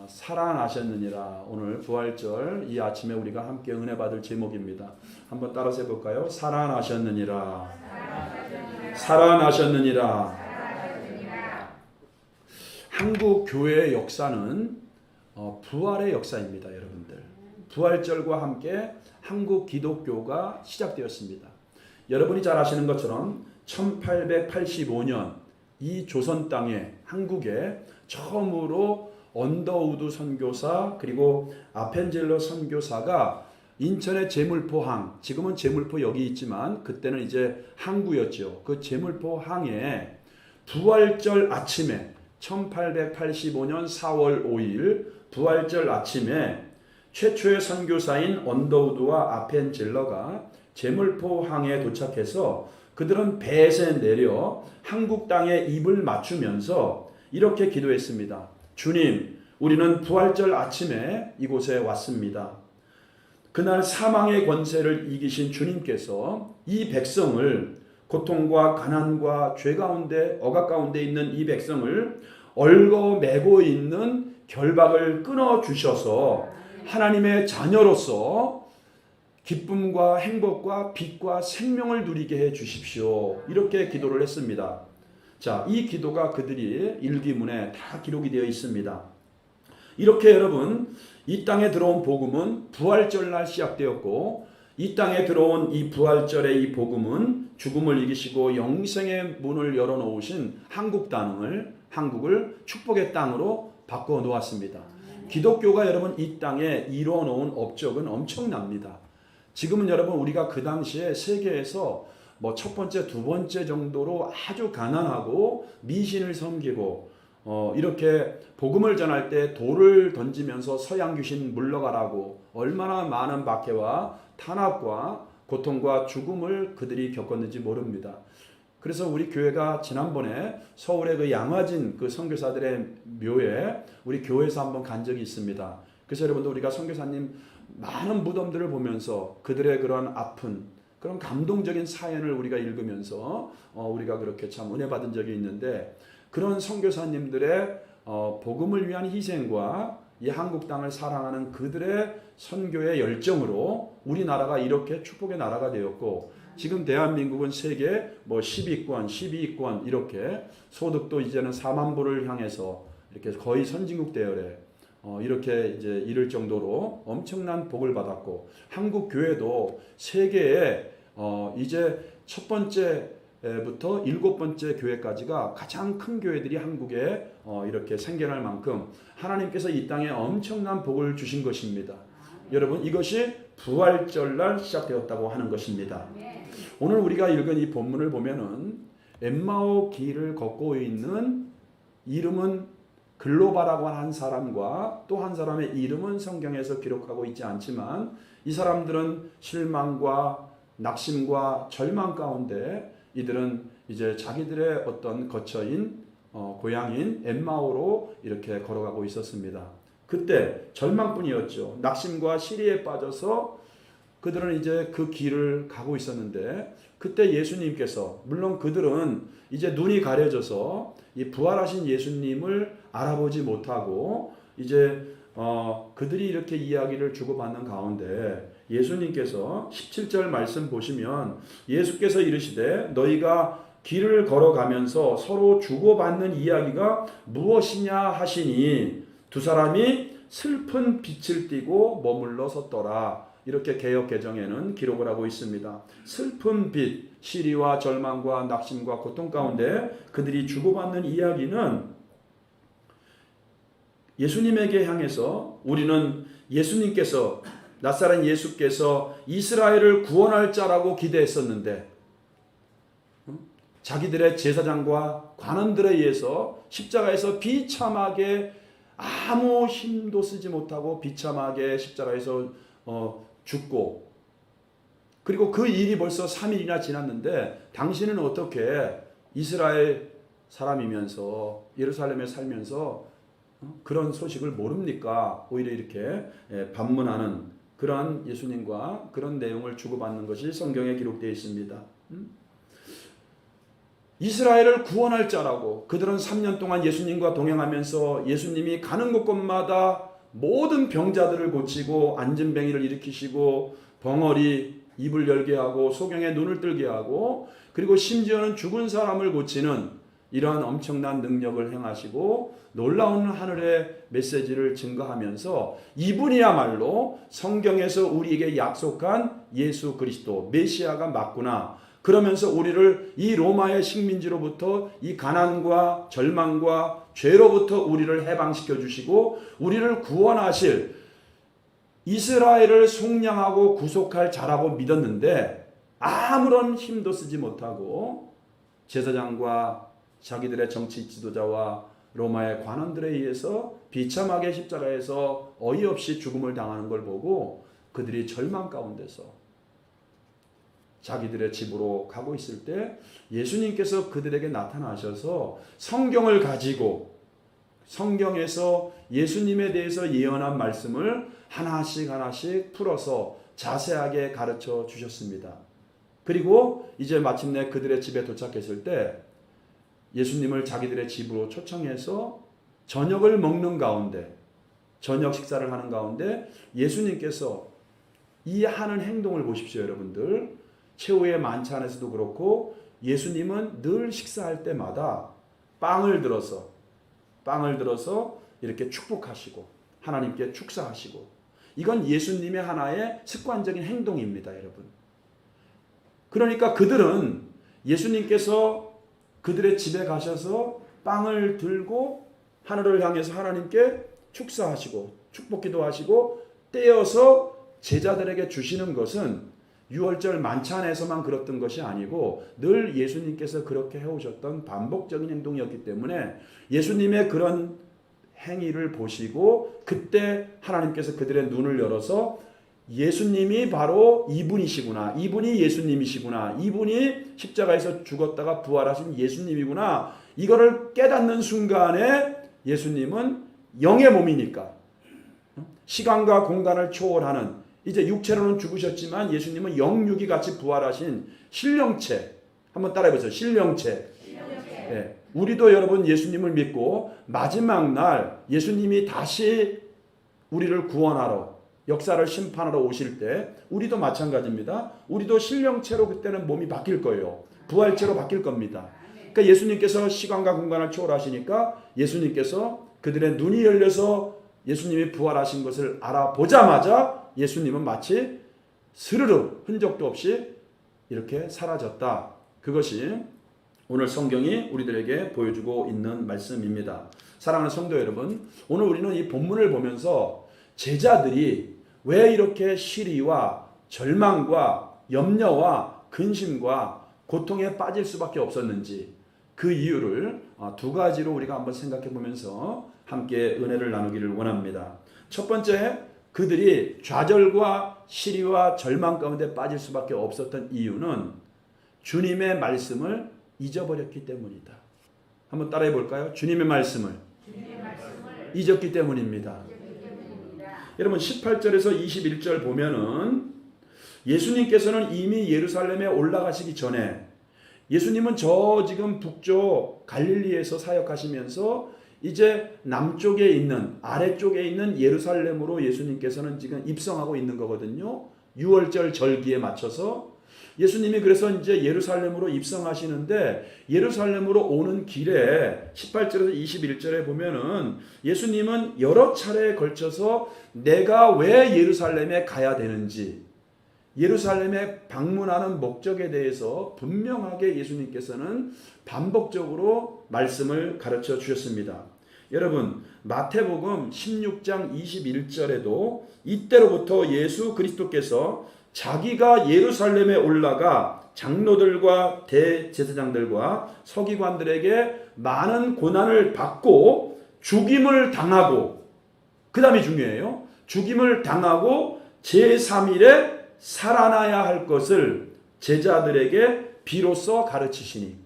살아나셨느니라. 오늘 부활절 이 아침에 우리가 함께 은혜 받을 제목입니다. 한번 따라서 해볼까요? 살아나셨느니라. 살아나셨느니라. 한국 교회의 역사는 부활의 역사입니다, 여러분들. 부활절과 함께 한국 기독교가 시작되었습니다. 여러분이 잘 아시는 것처럼 1885년 이 조선 땅에 한국에 처음으로 언더우드 선교사 그리고 아펜젤러 선교사가 인천의 제물포항, 지금은 제물포역이 있지만 그때는 이제 항구였죠. 그 제물포항에 부활절 아침에 1885년 4월 5일 부활절 아침에 최초의 선교사인 언더우드와 아펜젤러가 제물포항에 도착해서 그들은 배에서 내려 한국 땅에 입을 맞추면서 이렇게 기도했습니다. 주님, 우리는 부활절 아침에 이곳에 왔습니다. 그날 사망의 권세를 이기신 주님께서 이 백성을 고통과 가난과 죄 가운데 억압 가운데 있는 이 백성을 얽어매고 있는 결박을 끊어 주셔서 하나님의 자녀로서 기쁨과 행복과 빛과 생명을 누리게 해 주십시오. 이렇게 기도를 했습니다. 자, 이 기도가 그들이 일기문에 다 기록이 되어 있습니다. 이렇게 여러분, 이 땅에 들어온 복음은 부활절날 시작되었고, 이 땅에 들어온 이 부활절의 이 복음은 죽음을 이기시고 영생의 문을 열어놓으신 한국을 축복의 땅으로 바꿔 놓았습니다. 기독교가 여러분 이 땅에 이루어놓은 업적은 엄청납니다. 지금은 여러분 우리가 그 당시에 세계에서 첫 번째, 두 번째 정도로 아주 가난하고 미신을 섬기고 이렇게 복음을 전할 때 돌을 던지면서 서양 귀신 물러가라고 얼마나 많은 박해와 탄압과 고통과 죽음을 그들이 겪었는지 모릅니다. 그래서 우리 교회가 지난번에 서울의 그 양화진 그 선교사들의 묘에 우리 교회에서 한번 간 적이 있습니다. 그래서 여러분들 우리가 선교사님 많은 무덤들을 보면서 그들의 그런 아픈 그런 감동적인 사연을 우리가 읽으면서 우리가 그렇게 참 은혜 받은 적이 있는데, 그런 선교사님들의 복음을 위한 희생과 이 한국 땅을 사랑하는 그들의 선교의 열정으로 우리나라가 이렇게 축복의 나라가 되었고, 지금 대한민국은 세계 10위권, 12위권 이렇게 소득도 이제는 4만 불을 향해서 이렇게 거의 선진국 대열에 이렇게 이제 이를 정도로 엄청난 복을 받았고, 한국 교회도 세계에 이제 첫 번째부터 7번째 교회까지가 가장 큰 교회들이 한국에 이렇게 생겨날 만큼 하나님께서 이 땅에 엄청난 복을 주신 것입니다. 여러분, 이것이 부활절날 시작되었다고 하는 것입니다. 오늘 우리가 읽은 이 본문을 보면은 엠마오 길을 걷고 있는 이름은 글로바라고 한 사람과 또 한 사람의 이름은 성경에서 기록하고 있지 않지만, 이 사람들은 실망과 낙심과 절망 가운데 이들은 이제 자기들의 어떤 거처인 고향인 엠마오로 이렇게 걸어가고 있었습니다. 그때 절망뿐이었죠. 낙심과 시리에 빠져서 그들은 이제 그 길을 가고 있었는데, 그때 예수님께서, 물론 그들은 이제 눈이 가려져서 이 부활하신 예수님을 알아보지 못하고 이제 그들이 이렇게 이야기를 주고받는 가운데 예수님께서 17절 말씀 보시면 예수께서 이르시되 너희가 길을 걸어가면서 서로 주고받는 이야기가 무엇이냐 하시니 두 사람이 슬픈 빛을 띠고 머물러 섰더라. 이렇게 개역 개정에는 기록을 하고 있습니다. 슬픈 빛, 시리와 절망과 낙심과 고통 가운데 그들이 주고받는 이야기는 예수님에게 향해서 우리는 예수님께서, 나사렛 예수께서 이스라엘을 구원할 자라고 기대했었는데 자기들의 제사장과 관원들에 의해서 십자가에서 비참하게 아무 힘도 쓰지 못하고 비참하게 십자가에서 죽고, 그리고 그 일이 벌써 3일이나 지났는데 당신은 어떻게 이스라엘 사람이면서 예루살렘에 살면서 그런 소식을 모릅니까? 오히려 이렇게 반문하는 그러한 예수님과 그런 내용을 주고받는 것이 성경에 기록되어 있습니다. 이스라엘을 구원할 자라고 그들은 3년 동안 예수님과 동행하면서 예수님이 가는 곳곳마다 모든 병자들을 고치고 안진뱅이를 일으키시고 벙어리 입을 열게 하고 소경의 눈을 뜨게 하고 그리고 심지어는 죽은 사람을 고치는 이러한 엄청난 능력을 행하시고 놀라운 하늘의 메시지를 증거하면서 이분이야말로 성경에서 우리에게 약속한 예수 그리스도 메시아가 맞구나. 그러면서 우리를 이 로마의 식민지로부터 이 가난과 절망과 죄로부터 우리를 해방시켜 주시고 우리를 구원하실 이스라엘을 속량하고 구속할 자라고 믿었는데 아무런 힘도 쓰지 못하고 제사장과 자기들의 정치 지도자와 로마의 관원들에 의해서 비참하게 십자가에서 어이없이 죽음을 당하는 걸 보고 그들이 절망 가운데서 자기들의 집으로 가고 있을 때 예수님께서 그들에게 나타나셔서 성경을 가지고 성경에서 예수님에 대해서 예언한 말씀을 하나씩 풀어서 자세하게 가르쳐 주셨습니다. 그리고 이제 마침내 그들의 집에 도착했을 때 예수님을 자기들의 집으로 초청해서 저녁을 먹는 가운데 저녁 식사를 하는 가운데 예수님께서 이 하는 행동을 보십시오. 여러분들 최후의 만찬에서도 그렇고 예수님은 늘 식사할 때마다 빵을 들어서 이렇게 축복하시고 하나님께 축사하시고 이건 예수님의 하나의 습관적인 행동입니다. 여러분. 그러니까 그들은 예수님께서 그들의 집에 가셔서 빵을 들고 하늘을 향해서 하나님께 축사하시고 축복기도 하시고 떼어서 제자들에게 주시는 것은 유월절 만찬에서만 그랬던 것이 아니고 늘 예수님께서 그렇게 해오셨던 반복적인 행동이었기 때문에 예수님의 그런 행위를 보시고 그때 하나님께서 그들의 눈을 열어서 예수님이 바로 이분이시구나. 이분이 예수님이시구나. 이분이 십자가에서 죽었다가 부활하신 예수님이구나. 이거를 깨닫는 순간에 예수님은 영의 몸이니까 시간과 공간을 초월하는 이제 육체로는 죽으셨지만 예수님은 영육이 같이 부활하신 신령체. 한번 따라해보세요. 신령체. 네. 우리도 여러분 예수님을 믿고 마지막 날 예수님이 다시 우리를 구원하러 역사를 심판하러 오실 때 우리도 마찬가지입니다. 우리도 신령체로 그때는 몸이 바뀔 거예요. 부활체로 바뀔 겁니다. 그러니까 예수님께서 시간과 공간을 초월하시니까 예수님께서 그들의 눈이 열려서 예수님이 부활하신 것을 알아보자마자 예수님은 마치 스르르 흔적도 없이 이렇게 사라졌다. 그것이 오늘 성경이 우리들에게 보여주고 있는 말씀입니다. 사랑하는 성도 여러분, 오늘 우리는 이 본문을 보면서 제자들이 왜 이렇게 시리와 절망과 염려와 근심과 고통에 빠질 수밖에 없었는지 그 이유를 두 가지로 우리가 한번 생각해 보면서 함께 은혜를 나누기를 원합니다. 첫 번째, 그들이 좌절과 시리와 절망 가운데 빠질 수밖에 없었던 이유는 주님의 말씀을 잊어버렸기 때문이다. 한번 따라해 볼까요? 주님의 말씀을 잊었기 때문입니다. 여러분 18절에서 21절 보면은 예수님께서는 이미 예루살렘에 올라가시기 전에 예수님은 저 지금 북쪽 갈릴리에서 사역하시면서 이제 남쪽에 있는 아래쪽에 있는 예루살렘으로 예수님께서는 지금 입성하고 있는 거거든요. 유월절 절기에 맞춰서 예수님이 그래서 이제 예루살렘으로 입성하시는데 예루살렘으로 오는 길에 18절에서 21절에 보면은 예수님은 여러 차례에 걸쳐서 내가 왜 예루살렘에 가야 되는지 예루살렘에 방문하는 목적에 대해서 분명하게 예수님께서는 반복적으로 말씀을 가르쳐 주셨습니다. 여러분 마태복음 16장 21절에도 이때로부터 예수 그리스도께서 자기가 예루살렘에 올라가 장로들과 대제사장들과 서기관들에게 많은 고난을 받고 죽임을 당하고 그 다음이 중요해요. 죽임을 당하고 제3일에 살아나야 할 것을 제자들에게 비로소 가르치시니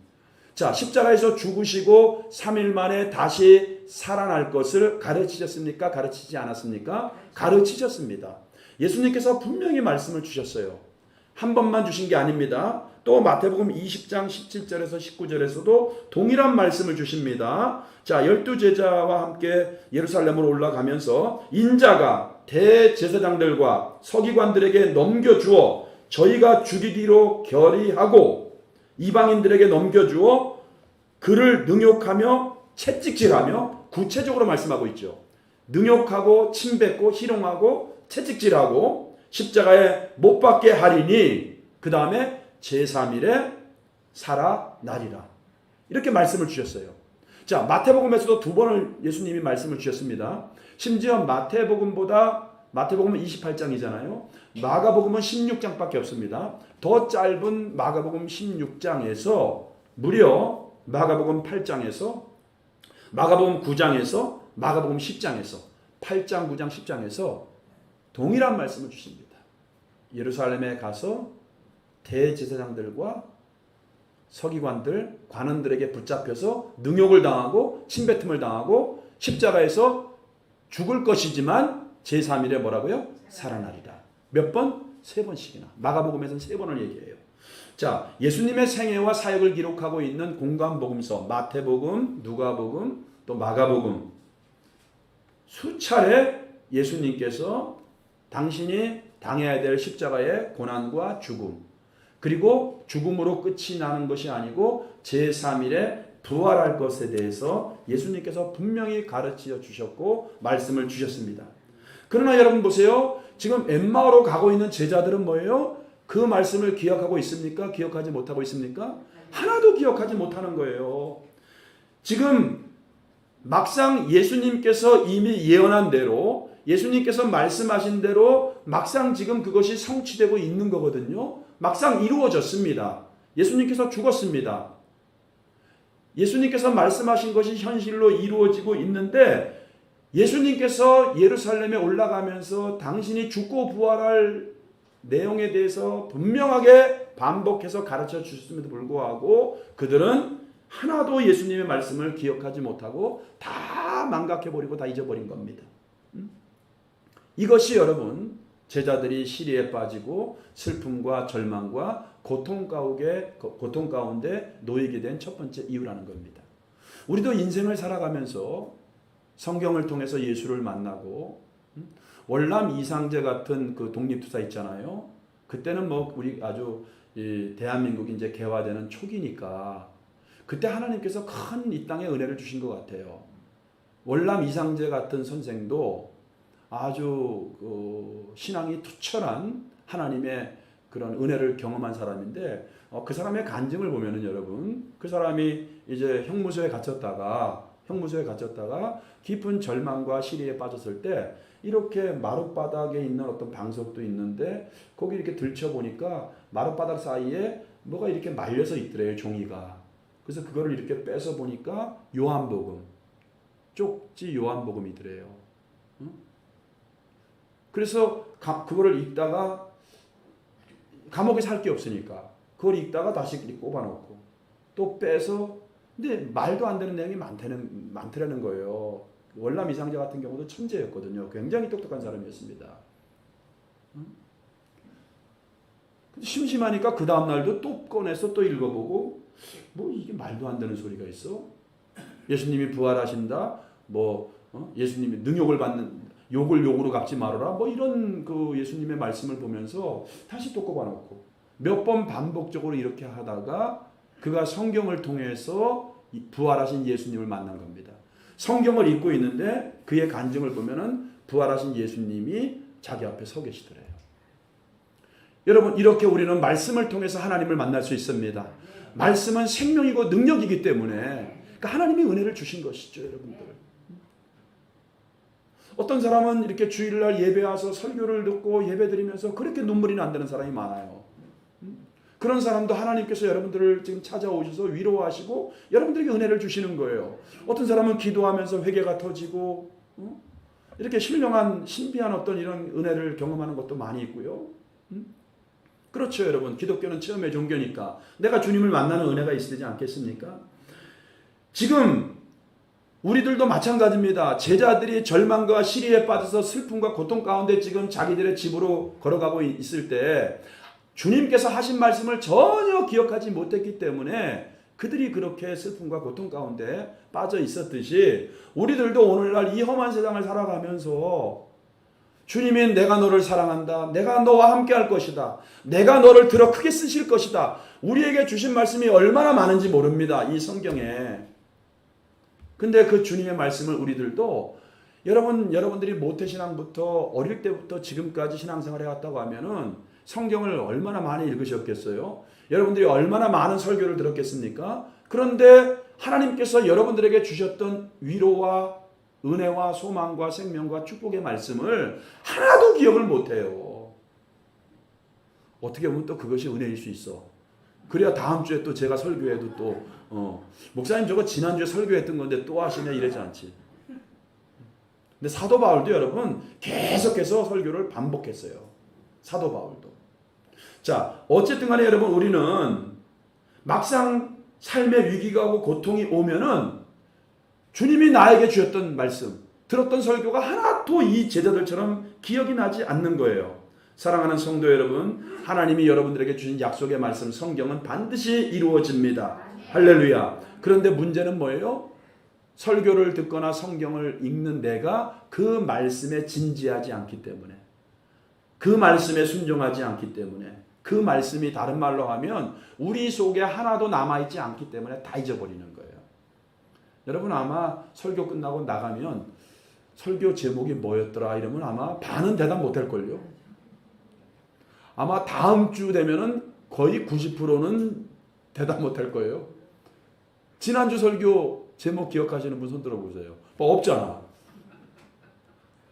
자 십자가에서 죽으시고 3일 만에 다시 살아날 것을 가르치셨습니까? 가르치지 않았습니까? 가르치셨습니다. 예수님께서 분명히 말씀을 주셨어요. 한 번만 주신 게 아닙니다. 또 마태복음 20장 17절에서 19절에서도 동일한 말씀을 주십니다. 자, 12제자와 함께 예루살렘으로 올라가면서 인자가 대제사장들과 서기관들에게 넘겨주어 저희가 죽이기로 결의하고 이방인들에게 넘겨주어 그를 능욕하며 채찍질하며 구체적으로 말씀하고 있죠. 능욕하고 침뱉고 희롱하고 채찍질하고 십자가에 못 박게 하리니 그 다음에 제3일에 살아나리라. 이렇게 말씀을 주셨어요. 자, 마태복음에서도 두 번을 예수님이 말씀을 주셨습니다. 심지어 마태복음은 28장이잖아요. 마가복음은 16장밖에 없습니다. 더 짧은 마가복음 16장에서 무려 마가복음 8장에서 마가복음 9장에서 마가복음 10장에서 8장, 9장, 10장에서 동일한 말씀을 주십니다. 예루살렘에 가서 대제사장들과 서기관들, 관원들에게 붙잡혀서 능욕을 당하고 침뱉음을 당하고 십자가에서 죽을 것이지만 제3일에 뭐라고요? 살아나리라. 몇 번? 3번씩이나. 마가복음에서는 3번을 얘기해요. 자, 예수님의 생애와 사역을 기록하고 있는 공관복음서 마태복음, 누가복음, 또 마가복음 수차례 예수님께서 당신이 당해야 될 십자가의 고난과 죽음 그리고 죽음으로 끝이 나는 것이 아니고 제3일에 부활할 것에 대해서 예수님께서 분명히 가르쳐 주셨고 말씀을 주셨습니다. 그러나 여러분 보세요. 지금 엠마오로 가고 있는 제자들은 뭐예요? 그 말씀을 기억하고 있습니까? 기억하지 못하고 있습니까? 하나도 기억하지 못하는 거예요. 지금 막상 예수님께서 이미 예언한 대로 예수님께서 말씀하신 대로 막상 지금 그것이 성취되고 있는 거거든요. 막상 이루어졌습니다. 예수님께서 죽었습니다. 예수님께서 말씀하신 것이 현실로 이루어지고 있는데 예수님께서 예루살렘에 올라가면서 당신이 죽고 부활할 내용에 대해서 분명하게 반복해서 가르쳐 주셨음에도 불구하고 그들은 하나도 예수님의 말씀을 기억하지 못하고 다 망각해버리고 다 잊어버린 겁니다. 이것이 여러분 제자들이 시리에 빠지고 슬픔과 절망과 고통 가운데 놓이게 된 첫 번째 이유라는 겁니다. 우리도 인생을 살아가면서 성경을 통해서 예수를 만나고 월남 이상제 같은 그 독립투사 있잖아요. 그때는 뭐 우리 아주 대한민국이 이제 개화되는 초기니까 그때 하나님께서 큰 이 땅에 은혜를 주신 것 같아요. 월남 이상제 같은 선생도 아주 신앙이 투철한 하나님의 그런 은혜를 경험한 사람인데 그 사람의 간증을 보면은 여러분 그 사람이 이제 형무소에 갇혔다가 깊은 절망과 시리에 빠졌을 때 이렇게 마룻바닥에 있는 어떤 방석도 있는데 거기 이렇게 들춰보니까 마룻바닥 사이에 뭐가 이렇게 말려서 있더래요. 종이가. 그래서 그거를 이렇게 빼서 보니까 요한복음 쪽지 요한복음이더래요. 그래서 그거를 읽다가 감옥에 살 게 없으니까 그걸 읽다가 다시 꼽아놓고 또 빼서 근데 말도 안 되는 내용이 많더라는 거예요. 월남 이상자 같은 경우도 천재였거든요. 굉장히 똑똑한 사람이었습니다. 심심하니까 그 다음날도 또 꺼내서 또 읽어보고 뭐 이게 말도 안 되는 소리가 있어? 예수님이 부활하신다? 예수님이 능욕을 받는 욕을 욕으로 갚지 말아라. 이런 그 예수님의 말씀을 보면서 다시 또 꼽아놓고 몇 번 반복적으로 이렇게 하다가 그가 성경을 통해서 부활하신 예수님을 만난 겁니다. 성경을 읽고 있는데 그의 간증을 보면은 부활하신 예수님이 자기 앞에 서 계시더래요. 여러분 이렇게 우리는 말씀을 통해서 하나님을 만날 수 있습니다. 말씀은 생명이고 능력이기 때문에 그러니까 하나님이 은혜를 주신 것이죠, 여러분들. 어떤 사람은 이렇게 주일날 예배 와서 설교를 듣고 예배 드리면서 그렇게 눈물이 난다는 사람이 많아요. 그런 사람도 하나님께서 여러분들을 지금 찾아오셔서 위로하시고 여러분들에게 은혜를 주시는 거예요. 어떤 사람은 기도하면서 회개가 터지고 이렇게 신비한 어떤 이런 은혜를 경험하는 것도 많이 있고요. 그렇죠, 여러분. 기독교는 처음에 종교니까 내가 주님을 만나는 은혜가 있어야 되지 않겠습니까? 지금 우리들도 마찬가지입니다. 제자들이 절망과 시리에 빠져서 슬픔과 고통 가운데 지금 자기들의 집으로 걸어가고 있을 때 주님께서 하신 말씀을 전혀 기억하지 못했기 때문에 그들이 그렇게 슬픔과 고통 가운데 빠져 있었듯이 우리들도 오늘날 이 험한 세상을 살아가면서 주님이 내가 너를 사랑한다. 내가 너와 함께 할 것이다. 내가 너를 들어 크게 쓰실 것이다. 우리에게 주신 말씀이 얼마나 많은지 모릅니다. 이 성경에. 근데 그 주님의 말씀을 우리들도 여러분들이 모태신앙부터 어릴 때부터 지금까지 신앙생활 해왔다고 하면은 성경을 얼마나 많이 읽으셨겠어요? 여러분들이 얼마나 많은 설교를 들었겠습니까? 그런데 하나님께서 여러분들에게 주셨던 위로와 은혜와 소망과 생명과 축복의 말씀을 하나도 기억을 못해요. 어떻게 보면 또 그것이 은혜일 수 있어. 그래야 다음 주에 또 제가 설교해도 또 목사님 저거 지난주에 설교했던 건데 또 하시냐 이러지 않지. 근데 사도 바울도 여러분 계속해서 설교를 반복했어요. 사도 바울도. 자, 어쨌든 간에 여러분 우리는 막상 삶의 위기가 오고 고통이 오면은 주님이 나에게 주셨던 말씀, 들었던 설교가 하나도 이 제자들처럼 기억이 나지 않는 거예요. 사랑하는 성도 여러분, 하나님이 여러분들에게 주신 약속의 말씀, 성경은 반드시 이루어집니다. 할렐루야. 그런데 문제는 뭐예요? 설교를 듣거나 성경을 읽는 내가 그 말씀에 진지하지 않기 때문에, 그 말씀에 순종하지 않기 때문에, 그 말씀이 다른 말로 하면 우리 속에 하나도 남아있지 않기 때문에 다 잊어버리는 거예요. 여러분 아마 설교 끝나고 나가면 설교 제목이 뭐였더라 이러면 아마 반은 대답 못할걸요. 아마 다음 주 되면은 거의 90%는 대답 못할 거예요. 지난주 설교 제목 기억하시는 분 손 들어보세요. 뭐 없잖아.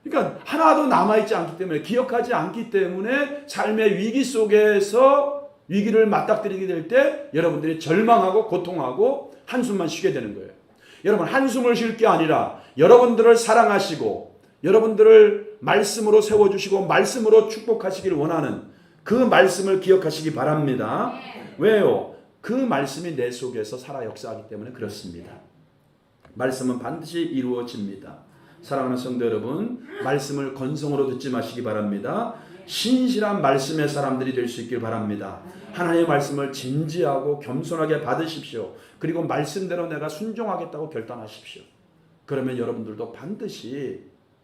그러니까 하나도 남아있지 않기 때문에, 기억하지 않기 때문에 삶의 위기 속에서 위기를 맞닥뜨리게 될 때 여러분들이 절망하고 고통하고 한숨만 쉬게 되는 거예요. 여러분 한숨을 쉴 게 아니라 여러분들을 사랑하시고 여러분들을 말씀으로 세워주시고 말씀으로 축복하시길 원하는 그 말씀을 기억하시기 바랍니다. 왜요? 그 말씀이 내 속에서 살아 역사하기 때문에 그렇습니다. 말씀은 반드시 이루어집니다. 사랑하는 성도 여러분, 말씀을 건성으로 듣지 마시기 바랍니다. 신실한 말씀의 사람들이 될 수 있길 바랍니다. 하나님의 말씀을 진지하고 겸손하게 받으십시오. 그리고 말씀대로 내가 순종하겠다고 결단하십시오. 그러면 여러분들도 반드시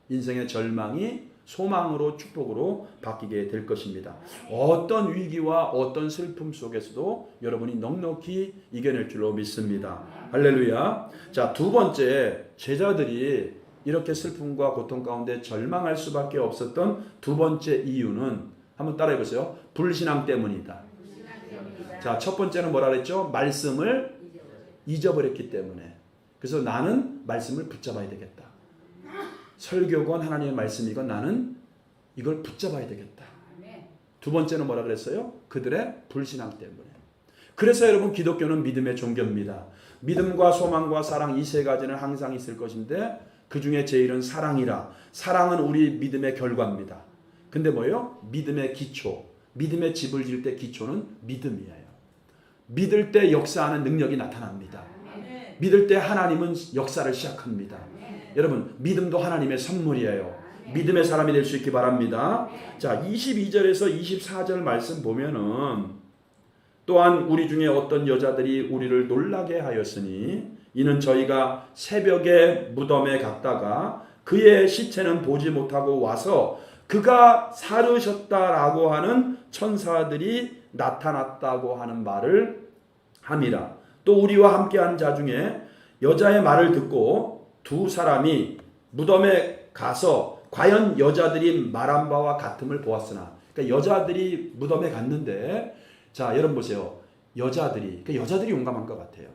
인생의 절망이 소망으로 축복으로 바뀌게 될 것입니다. 어떤 위기와 어떤 슬픔 속에서도 여러분이 넉넉히 이겨낼 줄로 믿습니다. 할렐루야. 자, 두 번째, 제자들이 이렇게 슬픔과 고통 가운데 절망할 수밖에 없었던 두 번째 이유는 한번 따라해 보세요. 불신앙 때문이다. 자, 첫 번째는 뭐라 그랬죠? 말씀을 잊어버렸기 때문에. 그래서 나는 말씀을 붙잡아야 되겠다. 설교건 하나님의 말씀이건 나는 이걸 붙잡아야 되겠다. 두 번째는 뭐라 그랬어요? 그들의 불신앙 때문에. 그래서 여러분 기독교는 믿음의 종교입니다. 믿음과 소망과 사랑 이 세 가지는 항상 있을 것인데 그 중에 제일은 사랑이라. 사랑은 우리 믿음의 결과입니다. 근데 뭐예요? 믿음의 기초. 믿음의 집을 지을 때 기초는 믿음이에요. 믿을 때 역사하는 능력이 나타납니다. 믿을 때 하나님은 역사를 시작합니다. 여러분 믿음도 하나님의 선물이에요. 믿음의 사람이 될 수 있기 바랍니다. 자, 22절에서 24절 말씀 보면은 또한 우리 중에 어떤 여자들이 우리를 놀라게 하였으니 이는 저희가 새벽에 무덤에 갔다가 그의 시체는 보지 못하고 와서 그가 살으셨다라고 하는 천사들이 나타났다고 하는 말을 함이라. 또 우리와 함께한 자 중에 여자의 말을 듣고 두 사람이 무덤에 가서 과연 여자들이 말한 바와 같음을 보았으나, 그러니까 여자들이 무덤에 갔는데, 자 여러분 보세요. 여자들이 용감한 것 같아요.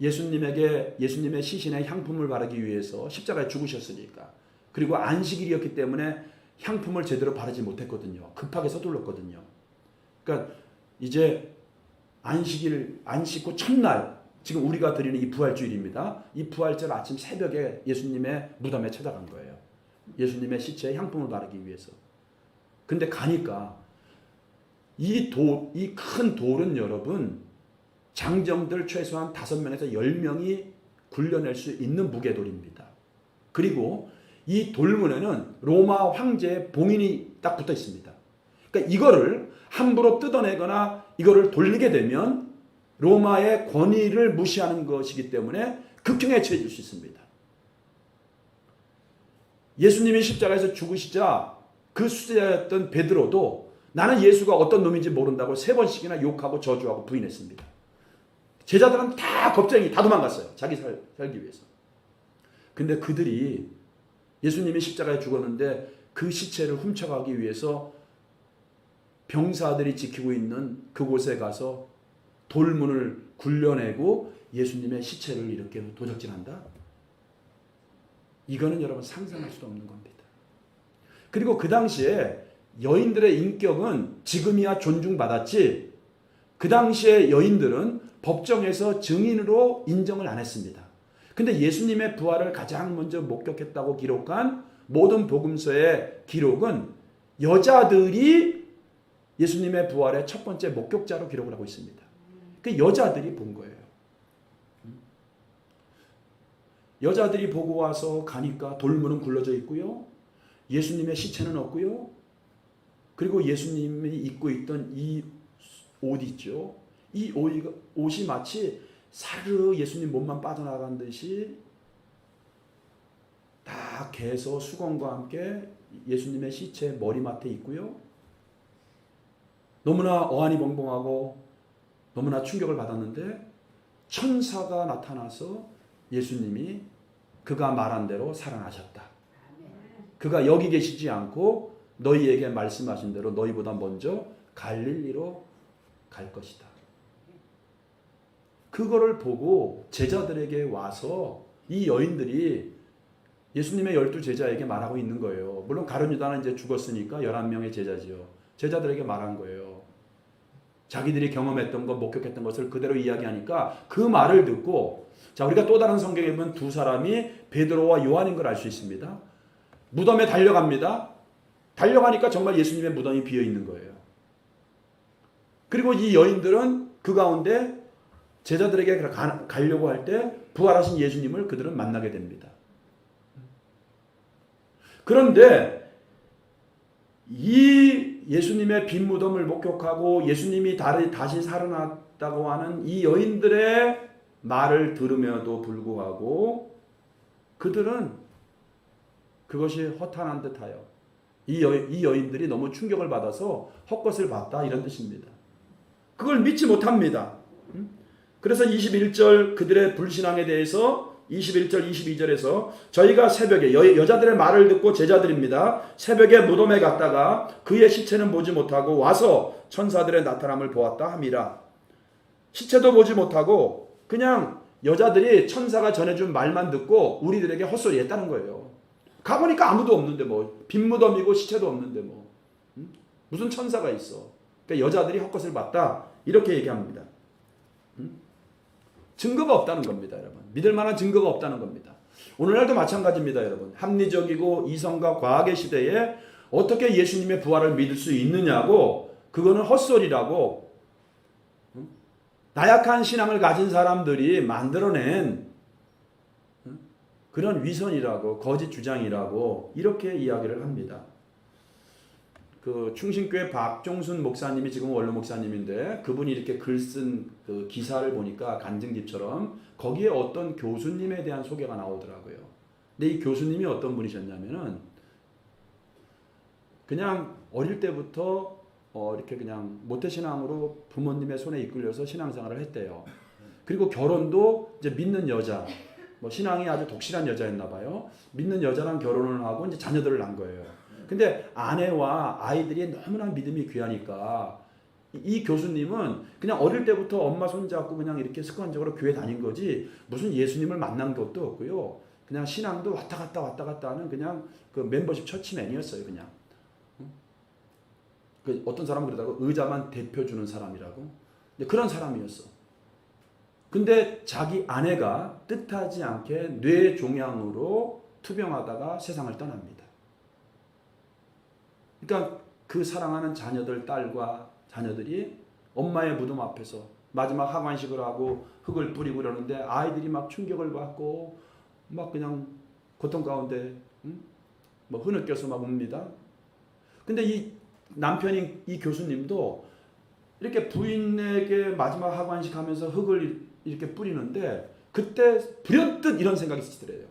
예수님의 시신에 향품을 바르기 위해서 십자가에 죽으셨으니까, 그리고 안식일이었기 때문에 향품을 제대로 바르지 못했거든요. 급하게 서둘렀거든요. 그러니까 이제 안식 후 첫날, 지금 우리가 드리는 이 부활주일입니다. 이 부활절 아침 새벽에 예수님의 무덤에 찾아간 거예요. 예수님의 시체에 향품을 바르기 위해서. 근데 가니까 이 큰 돌은 여러분 장정들 최소한 5명에서 10명이 굴려낼 수 있는 무게돌입니다. 그리고 이 돌문에는 로마 황제의 봉인이 딱 붙어 있습니다. 그러니까 이거를 함부로 뜯어내거나 이거를 돌리게 되면 로마의 권위를 무시하는 것이기 때문에 극형에 처해질 수 있습니다. 예수님이 십자가에서 죽으시자 그 수제자였던 베드로도 나는 예수가 어떤 놈인지 모른다고 3번씩이나 욕하고 저주하고 부인했습니다. 제자들은 다 겁쟁이 다 도망갔어요. 자기 살기 위해서. 근데 그들이 예수님이 십자가에 죽었는데 그 시체를 훔쳐가기 위해서 병사들이 지키고 있는 그곳에 가서 돌문을 굴려내고 예수님의 시체를 이렇게 도적질한다? 이거는 여러분 상상할 수 없는 겁니다. 그리고 그 당시에 여인들의 인격은 지금이야 존중받았지 그 당시에 여인들은 법정에서 증인으로 인정을 안 했습니다. 근데 예수님의 부활을 가장 먼저 목격했다고 기록한 모든 복음서의 기록은 여자들이 예수님의 부활의 첫 번째 목격자로 기록을 하고 있습니다. 그 여자들이 본 거예요. 여자들이 보고 와서 가니까 돌문은 굴러져 있고요. 예수님의 시체는 없고요. 그리고 예수님이 입고 있던 이 옷 있죠. 이 옷이 마치 사르르 예수님 몸만 빠져나간 듯이 다 개서 수건과 함께 예수님의 시체 머리맡에 있고요. 너무나 어안이 벙벙하고 너무나 충격을 받았는데 천사가 나타나서 예수님이 그가 말한 대로 살아나셨다. 그가 여기 계시지 않고 너희에게 말씀하신 대로 너희보다 먼저 갈릴리로 갈 것이다. 그거를 보고 제자들에게 와서 이 여인들이 예수님의 12제자에게 말하고 있는 거예요. 물론 가룟 유다는 이제 죽었으니까 11명의 제자지요. 제자들에게 말한 거예요. 자기들이 경험했던 것, 목격했던 것을 그대로 이야기하니까 그 말을 듣고 자, 우리가 또 다른 성경에 보면 두 사람이 베드로와 요한인 걸 알 수 있습니다. 무덤에 달려갑니다. 달려가니까 정말 예수님의 무덤이 비어 있는 거예요. 그리고 이 여인들은 그 가운데 제자들에게 가려고 할 때 부활하신 예수님을 그들은 만나게 됩니다. 그런데 이 예수님의 빈 무덤을 목격하고 예수님이 다시 살아났다고 하는 이 여인들의 말을 들으며도 불구하고 그들은 그것이 허탄한 듯하여 이 여인들이 너무 충격을 받아서 헛것을 봤다 이런 뜻입니다. 그걸 믿지 못합니다. 그래서 21절 그들의 불신앙에 대해서 21절 22절에서 저희가 새벽에 여자들의 말을 듣고 제자들입니다. 새벽에 무덤에 갔다가 그의 시체는 보지 못하고 와서 천사들의 나타남을 보았다 함이라. 시체도 보지 못하고 그냥 여자들이 천사가 전해준 말만 듣고 우리들에게 헛소리 했다는 거예요. 가보니까 아무도 없는데 뭐 빈 무덤이고 시체도 없는데 뭐 무슨 천사가 있어. 그러니까 여자들이 헛것을 봤다 이렇게 얘기합니다. 증거가 없다는 겁니다, 여러분. 믿을 만한 증거가 없다는 겁니다. 오늘날도 마찬가지입니다, 여러분. 합리적이고 이성과 과학의 시대에 어떻게 예수님의 부활을 믿을 수 있느냐고 그거는 헛소리라고 나약한 신앙을 가진 사람들이 만들어낸 그런 위선이라고 거짓 주장이라고 이렇게 이야기를 합니다. 그 충신교회 박종순 목사님이 지금 원로 목사님인데 그분이 이렇게 글 쓴 그 기사를 보니까 간증집처럼 거기에 어떤 교수님에 대한 소개가 나오더라고요. 근데 이 교수님이 어떤 분이셨냐면은 그냥 어릴 때부터 이렇게 그냥 모태신앙으로 부모님의 손에 이끌려서 신앙생활을 했대요. 그리고 결혼도 이제 믿는 여자, 뭐 신앙이 아주 독실한 여자였나 봐요. 믿는 여자랑 결혼을 하고 이제 자녀들을 낳은 거예요. 근데 아내와 아이들이 너무나 믿음이 귀하니까 이 교수님은 그냥 어릴 때부터 엄마 손잡고 그냥 이렇게 습관적으로 교회 다닌 거지 무슨 예수님을 만난 것도 없고요. 그냥 신앙도 왔다 갔다 하는 그냥 그 멤버십 처치맨이었어요. 그냥. 그 어떤 사람은 그러다가 의자만 대표주는 사람이라고. 그런 사람이었어. 근데 자기 아내가 뜻하지 않게 뇌종양으로 투병하다가 세상을 떠납니다. 그러니까 그 사랑하는 자녀들, 딸과 자녀들이 엄마의 무덤 앞에서 마지막 하관식을 하고 흙을 뿌리고 그러는데 아이들이 막 충격을 받고 막 그냥 고통 가운데 뭐 흐느껴서 막 웁니다. 근데 이 남편인 이 교수님도 이렇게 부인에게 마지막 하관식 하면서 흙을 이렇게 뿌리는데 그때 불현듯 이런 생각이 드시더래요.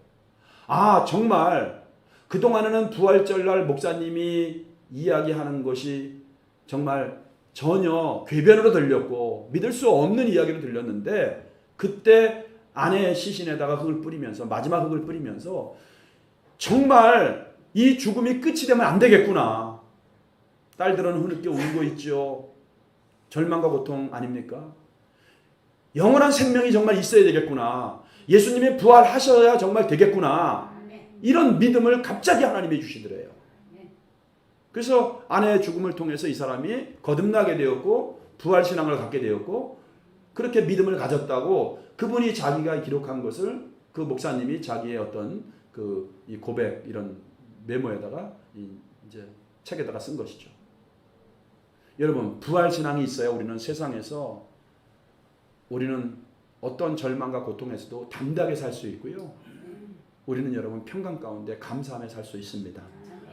아, 정말 그동안에는 부활절날 목사님이 이야기하는 것이 정말 전혀 궤변으로 들렸고 믿을 수 없는 이야기로 들렸는데 그때 아내의 시신에다가 흙을 뿌리면서 마지막 흙을 뿌리면서 정말 이 죽음이 끝이 되면 안 되겠구나. 딸들은 흐느껴 울고 있죠. 절망과 고통 아닙니까? 영원한 생명이 정말 있어야 되겠구나. 예수님이 부활하셔야 정말 되겠구나. 이런 믿음을 갑자기 하나님이 주시더래요. 그래서 아내의 죽음을 통해서 이 사람이 거듭나게 되었고 부활신앙을 갖게 되었고 그렇게 믿음을 가졌다고 그분이 자기가 기록한 것을 그 목사님이 자기의 어떤 이 고백 이런 메모에다가 이제 책에다가 쓴 것이죠. 여러분, 부활신앙이 있어야 우리는 세상에서 우리는 어떤 절망과 고통에서도 담대하게 살 수 있고요. 우리는 여러분 평강 가운데 감사하며 살 수 있습니다.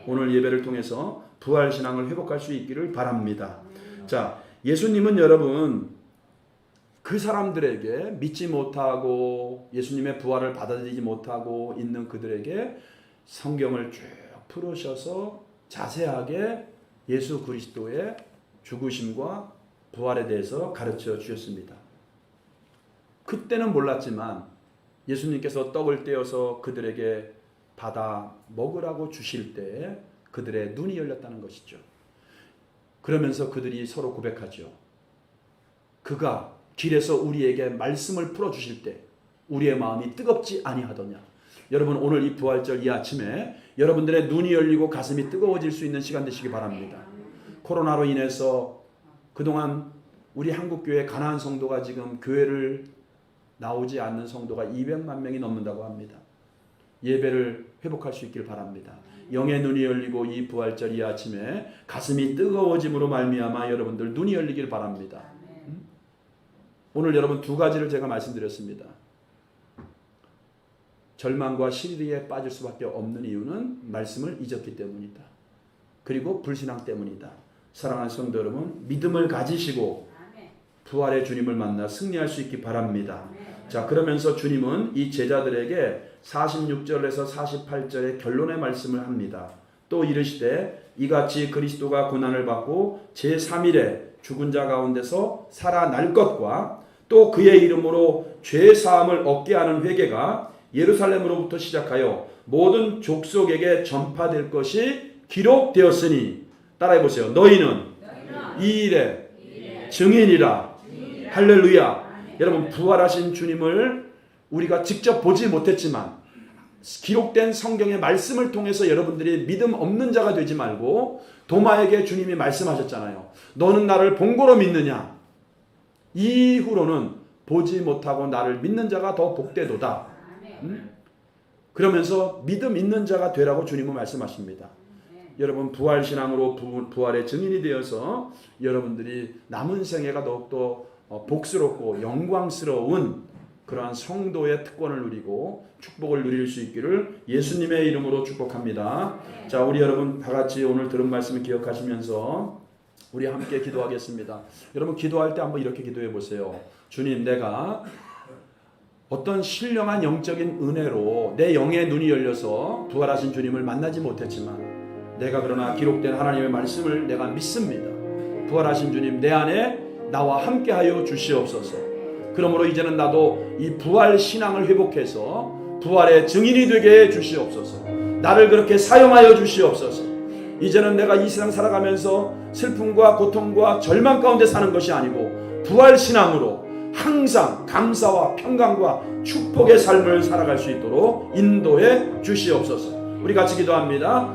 오늘 예배를 통해서 부활신앙을 회복할 수 있기를 바랍니다. 자, 예수님은 여러분 그 사람들에게 믿지 못하고 예수님의 부활을 받아들이지 못하고 있는 그들에게 성경을 쭉 풀으셔서 자세하게 예수 그리스도의 죽으심과 부활에 대해서 가르쳐 주셨습니다. 그때는 몰랐지만 예수님께서 떡을 떼어서 그들에게 받아 먹으라고 주실 때 그들의 눈이 열렸다는 것이죠. 그러면서 그들이 서로 고백하죠. 그가 길에서 우리에게 말씀을 풀어주실 때 우리의 마음이 뜨겁지 아니하더냐. 여러분, 오늘 이 부활절 이 아침에 여러분들의 눈이 열리고 가슴이 뜨거워질 수 있는 시간 되시기 바랍니다. 코로나로 인해서 그동안 우리 한국교회 가난한 성도가 지금 교회를 나오지 않는 성도가 200만 명이 넘는다고 합니다. 예배를 회복할 수 있길 바랍니다. 영의 눈이 열리고 이 부활절 이 아침에 가슴이 뜨거워짐으로 말미암아 여러분들 눈이 열리길 바랍니다. 오늘 여러분 두 가지를 제가 말씀드렸습니다. 절망과 시리에 빠질 수밖에 없는 이유는 말씀을 잊었기 때문이다. 그리고 불신앙 때문이다. 사랑하는 성도 여러분, 믿음을 가지시고 부활의 주님을 만나 승리할 수 있기 바랍니다. 자, 그러면서 주님은 이 제자들에게 46절에서 48절의 결론의 말씀을 합니다. 또 이르시되 이같이 그리스도가 고난을 받고 제3일에 죽은 자 가운데서 살아날 것과 또 그의 이름으로 죄사함을 얻게 하는 회개가 예루살렘으로부터 시작하여 모든 족속에게 전파될 것이 기록되었으니 따라해 보세요. 너희는 이 일의 증인이라. 할렐루야. 여러분, 부활하신 주님을 우리가 직접 보지 못했지만 기록된 성경의 말씀을 통해서 여러분들이 믿음 없는 자가 되지 말고 도마에게 주님이 말씀하셨잖아요. 너는 나를 본 거로 믿느냐? 이후로는 보지 못하고 나를 믿는 자가 더 복되도다. 그러면서 믿음 있는 자가 되라고 주님은 말씀하십니다. 여러분, 부활신앙으로 부활의 증인이 되어서 여러분들이 남은 생애가 더욱더 복스럽고 영광스러운 그러한 성도의 특권을 누리고 축복을 누릴 수 있기를 예수님의 이름으로 축복합니다. 자, 우리 여러분 다 같이 오늘 들은 말씀을 기억하시면서 우리 함께 기도하겠습니다. 여러분, 기도할 때 한번 이렇게 기도해 보세요. 주님, 내가 어떤 신령한 영적인 은혜로 내 영의 눈이 열려서 부활하신 주님을 만나지 못했지만 내가 그러나 기록된 하나님의 말씀을 내가 믿습니다. 부활하신 주님, 내 안에 나와 함께하여 주시옵소서. 그러므로 이제는 나도 이 부활 신앙을 회복해서 부활의 증인이 되게 해 주시옵소서. 나를 그렇게 사용하여 주시옵소서. 이제는 내가 이 세상 살아가면서 슬픔과 고통과 절망 가운데 사는 것이 아니고 부활 신앙으로 항상 감사와 평강과 축복의 삶을 살아갈 수 있도록 인도해 주시옵소서. 우리 같이 기도합니다.